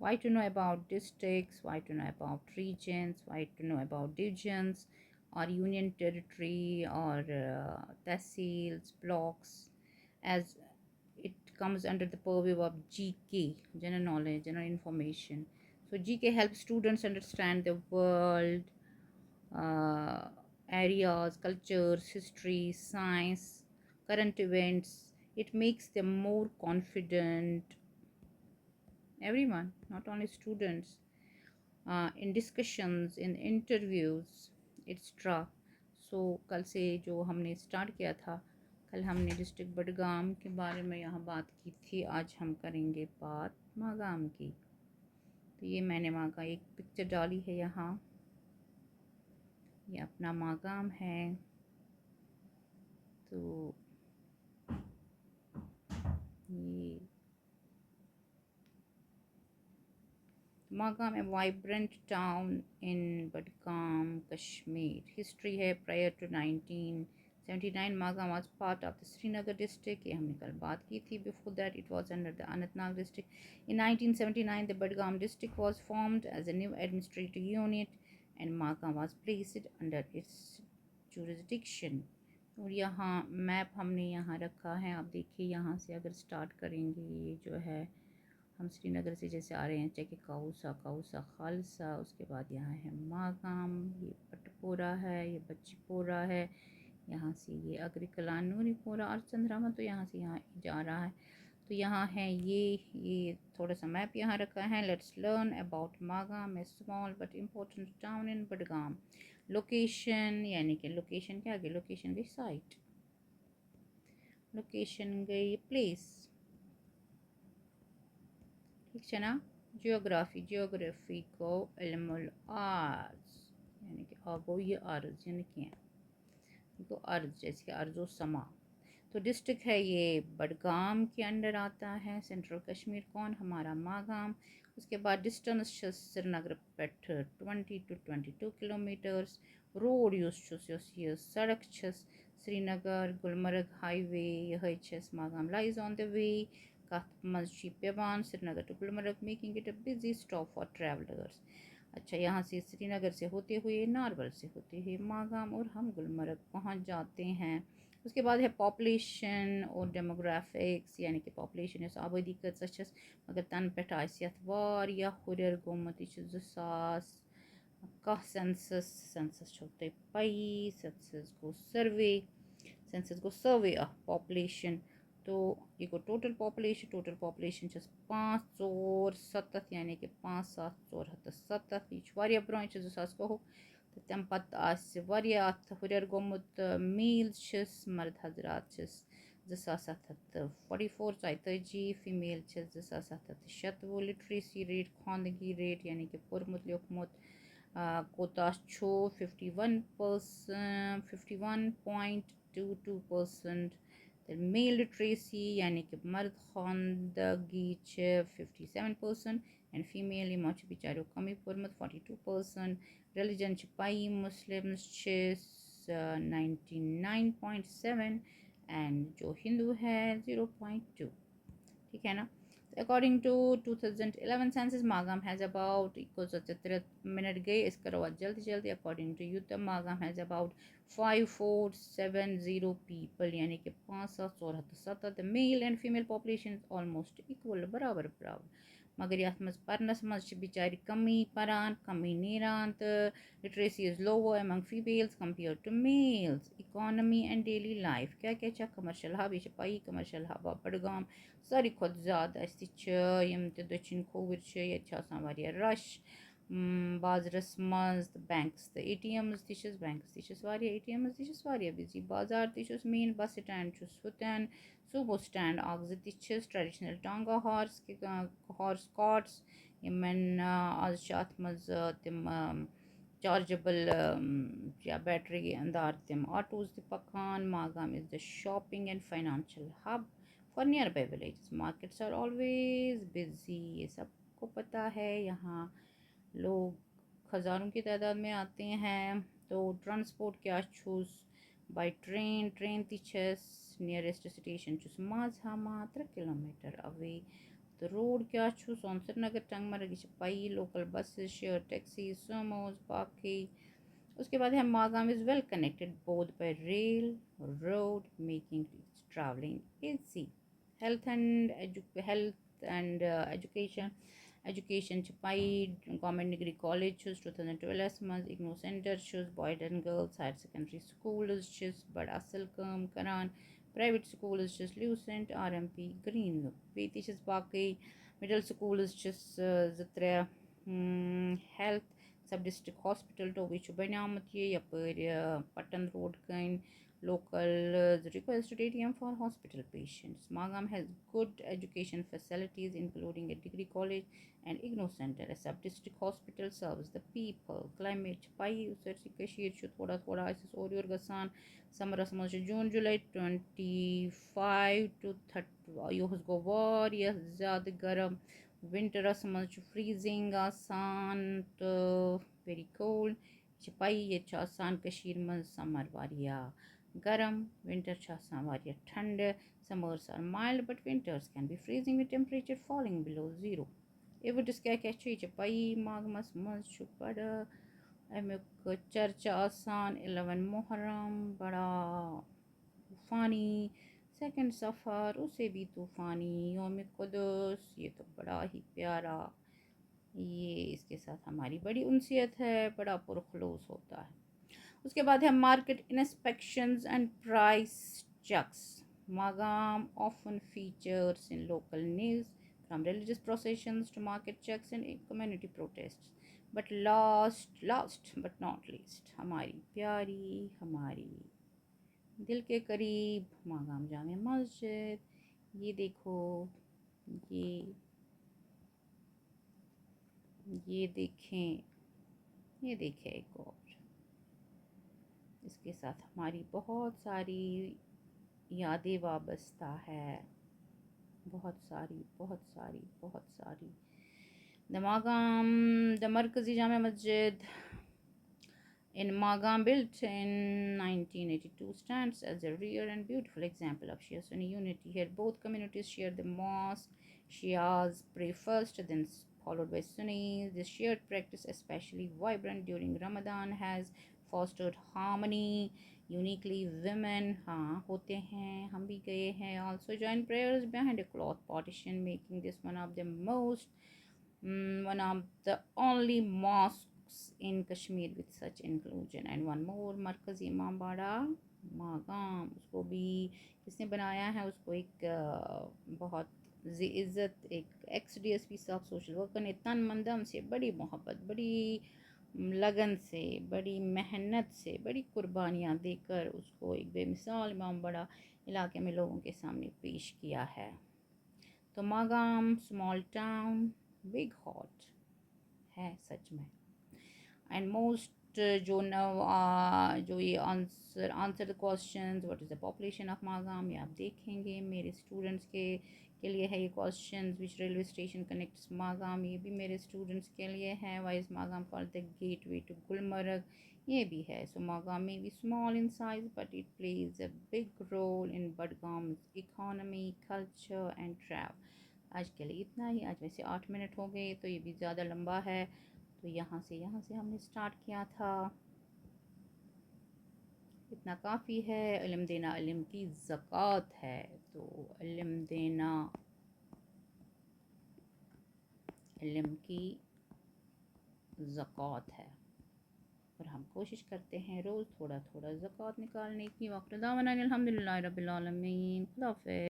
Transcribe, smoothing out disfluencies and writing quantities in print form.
Why to know about districts, why to know about regions, why to know about divisions or union territory or tehsils, blocks, as it comes under the purview of GK, general knowledge, general information. So GK helps students understand the world, uh, areas, cultures, history, science, current events. It makes them more confident. Everyone, not only students, in discussions, in interviews, extra. So कल से जो हमने start किया था, कल हमने district Budgam के बारे में यहाँ बात की थी, आज हम करेंगे बात मागाम की। तो ये मैंने वहाँ का एक पिक्चर डाली है यहाँ, ये अपना मागाम है। तो ये Magam, a vibrant town in Budgam Kashmir. History है, prior to 1979 Magam was part of the Srinagar district, ये हमने कल बात की थी। Before that it was under the Anantnag district. In 1979 the Budgam district was formed as a new administrative unit and Magam was placed under its jurisdiction. और यहाँ map हमने यहाँ रखा है, आप देखिए यहाँ से अगर स्टार्ट करेंगे, ये जो है हम श्रीनगर से जैसे आ रहे हैं, चाहे काउसा, काउसा खालसा, उसके बाद यहाँ है मागाम, ये पटपोरा है, ये बच्चीपोरा है, यहाँ से ये अग्रिकला नूरीपोरा और चंद्रामा, तो यहाँ से यहाँ जा रहा है। तो यहाँ है ये थोड़ा सा मैप यहाँ रखा है। Let's learn about Magam, A small but important town in Budgam. Location, यानी कि लोकेशन के आगे लोकेशन गई साइट, लोकेशन गई प्लेस, ठीक है ना। जियोग्राफी, जियोग्राफी को इल्मुल आर्ज, यानी कि आगो ये अर्ज, यानी कि तो अर्ज, जैसे कि अर्जो समा। तो डिस्ट्रिक्ट है ये बडगाम के अंडर आता है, सेंट्रल कश्मीर कौन, हमारा मागाम। उसके बाद distance Srinagar Peth 20 to 22 kilometres. Road ये सड़क श्रीनगर गुलमर्ग हाईवे, यह Magam lies on the way कथ मज पेवान Srinagar to Gulmarg, making it a busy stop for travellers. अच्छा, यहाँ से श्रीनगर से होते हुए, नारवल से होते हुए मागाम, और हम गुलमर्ग पहुँच जाते हैं। उसके बाद है पॉपुलेशन और डेमोग्राफिक्स, यानी कि पॉपुलेशन है आबादी कस, मगर तन पे वारियाह हुर गोमुत, यह 2000 कह सेंसस, सेंसस छो तुम पई, census go survey of population. तो ये गो टोटल पॉपुलेशन 5,4,7, यानी कि 5,7,4,7, यह ब्रोह 2000 तो तम पत हुर गोमुत। मील मर्द हजरात 2744 42, फीमेल 2770। लिटरेसी रेट, खानदगी रेट, यानी कि पुरमुत लिखमुत कोता छो 51%, 51.22%। मेल लिटरेसी, यानी कि मर्द खानदगी 57%, एंड फीमेल ये मौच बेचारो कमी पुरमत 42%। रिलीजन पाई मुस्लिम्स 99.7, एंड जो हिंदू है 0.2, ठीक है ना। According to 2011 census Magam has about 73 minute गए, इसका रवा जल्दी जल्दी। According to youth Magam has about 5470 people, यानी कि 5,477। The male and female population almost equal, बराबर बराबर। मगर ये मज परनस मज बिचारी कमी परान कमी नीरान, तो literacy is lower among females compare to males. Economy and daily life क्या क्या चा कमर्शियल हब, यह पाई कमर्शियल हब बडगाम सारी खुद ज़्यादा यम तो दक्षिण खोवर ये रश बाजारस मज, बैंक्स तो ATMs बैंक्स ATMs बिजी, बाजार मेन बस स्टैंड हुतन, सूबो stand traditional tonga horse carts यमन आज अत मज तम चार्जेबल या बैटरी अंदार तम ऑटोज पकान। Magam is the shopping and financial hub for near by village, markets are always busy, ये सबको पता है। यहाँ लोग हज़ारों की तादाद में आते हैं। तो ट्रांसपोर्ट क्या चूज़ बाई ट्रेन, ट्रेन तिछस नियरेस्ट स्टेशन चुस माज हमा 3 किलोमीटर अवे। The road क्या छू सोनसर नगर टंग मरगी पाई लोकल बसेस शेयर टैक्सी सोमोज बाकी उसके बाद है Magam is well connected both bye rail road making traveling easy health and education Chapai government degree college choose 2012 month IGNOU center choose boys and girls higher secondary school is choose Bada Silcom Karan private school is just Lucent RMP Greenwood Beatish is Baki middle school is just Zatra health सब district hospital तो विच बनामत ये यपर Patan road कन local request stadium for hospital patients. Magam has good education facilities including a degree college and IGNOU center. A sub-district hospital serves the people. Climate pai usarsi kashir chu thoda thoda isis orior gasan summer asmaj June July 25 to 30 yohus go variyah zyada garam winter asmaj freezing asan to very cold Chipai ye asan kashir man summer variya garam, winter Chasamaria thunder, summers are mild but winters can be freezing with temperature falling below zero. If it is Kakachi Chapai Magmas Mashupada Amuk Church Asan 11 Muharram Bada Tufani second Safar उसे भी तूफानी योम कुदस ये तो बड़ा ही प्यारा ये इसके साथ हमारी बड़ी उनसियत है बड़ा पुरखलूस होता है उसके बाद है market inspections and price checks Magam often features in local news from religious processions to market checks and community protests. But last but not least, हमारी प्यारी हमारी दिल के करीब मागाम जामे मस्जिद ये देखो ये ये देखें ये देखें एक और इसके साथ हमारी बहुत सारी यादें वाबस्ता है बहुत सारी बहुत सारी बहुत सारी दमागाम द मरकज़ी Jama Masjid in Magam built in 1982 stands as a rare and beautiful example of Shia Sunni unity. Here both communities share the mosque. Shias pray first, then followed by Sunnis. This shared practice, especially vibrant during Ramadan, has fostered harmony. Uniquely women hote hain hum bhi gaye hain also join prayers behind a cloth partition, making this one of the only mosques in Kashmir with such inclusion. And one more Markazi Imambada Magam उसको भी किसने बनाया है उसको एक बहुत इज़्ज़त एक ex-DSP साहब सोशल वर्कर ने तन मन धन से बड़ी मोहब्बत बड़ी लगन से बड़ी मेहनत से बड़ी कुर्बानियाँ देकर उसको एक बेमिसाल इमाम बड़ा इलाके में लोगों के सामने पेश किया है तो मागाम स्मॉल टाउन बिग हॉट है सच में एंड मोस्ट जो ये answer the questions what is the population of Magam ये आप देखेंगे मेरे स्टूडेंट्स के लिए है ये questions which railway station connects Magam ये भी मेरे स्टूडेंट्स के लिए है why is Magam called the gateway to Gulmarg ये भी है सो मागाम में भी small in size but it plays a big role in Budgam's economy culture and travel आज के लिए इतना ही आज वैसे 8 मिनट हो गए तो ये भी ज़्यादा लंबा है तो यहाँ से हमने स्टार्ट किया था इतना काफ़ी है इल्म देना इल्म की ज़कात है तो इल्म देना इल्म की ज़कात है और हम कोशिश करते हैं रोज़ थोड़ा थोड़ा ज़कात निकालने की वक़्त दावना अल्हम्दुलिल्लाह रब्बिल आलमीन खुदा हाफ़िज़।